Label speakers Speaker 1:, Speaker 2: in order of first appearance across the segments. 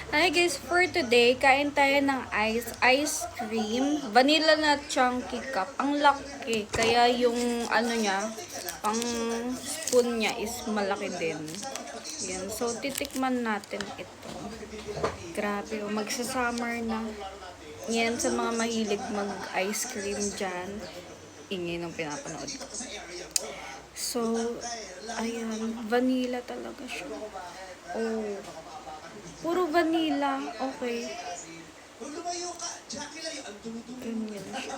Speaker 1: Hi guys, for today, kain tayo ng ice cream. Vanilla na chunky cup. Ang laki. Kaya yung ano niya, pang spoon niya is malaki din. Yan. So, titikman natin ito. Grabe, oh, magsa-summer na. Yan sa mga mahilig mag-ice cream dyan. Ingay nung pinapanood ko. So, ayan. Vanilla talaga siya. Oh. Puro vanilla. Okay. Ganyan siya.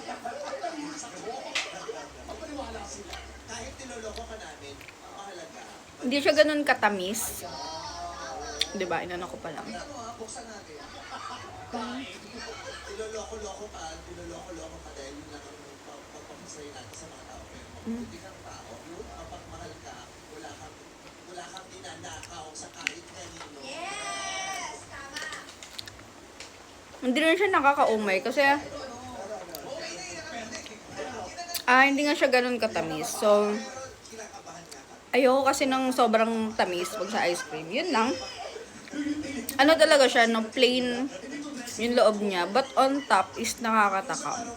Speaker 1: Hindi siya ganun katamis. Diba? Inano ko pa lang. Iloloko-loko ka dahil yun lang ang pagpapasaya natin sa mga tao. Hindi kang tao, kapag mahal ka, wala kang dinanakaw sa kahit kanino. Yes! Tama! Hindi rin siya nakakaumay kasi hindi nga siya ganun katamis. So, ayoko kasi ng sobrang tamis pag sa ice cream. Yun lang. Ano talaga siya, no? Plain yung loob niya. But on top is nakakatakam.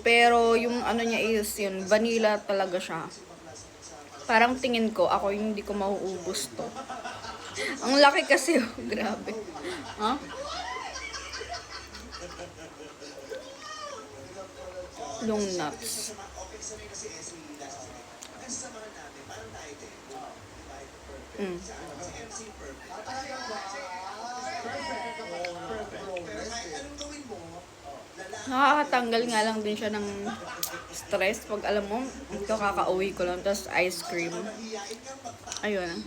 Speaker 1: Pero yung ano niya is yun, vanilla talaga siya. Parang tingin ko, ako yung hindi ko mauubos to. Ang laki kasi, oh. Grabe. Huh? Yung nuts. Mm. Nakakatanggal nga lang din siya ng stress pag alam mo, ito kakauwi ko lang, tapos ice cream. Ayun.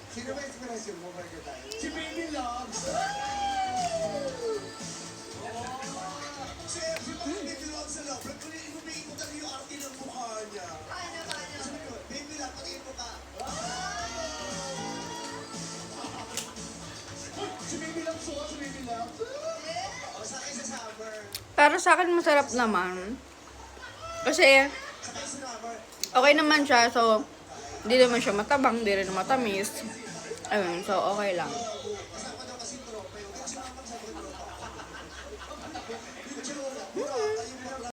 Speaker 2: Sino ba inspirasyon mo ba nagdadayat? Si Baby Loves! Si Baby Loves sa love, inumiikot ang yung arte ng mukha niya. Baby Loves, patingin mo ka. Si Baby Loves, si Baby Loves. O, sa akin sa summer.
Speaker 1: Para sa akin masarap naman. Kasi, okay naman siya. So, hindi naman siya matabang, hindi rin matamis. Ayun, so okay lang.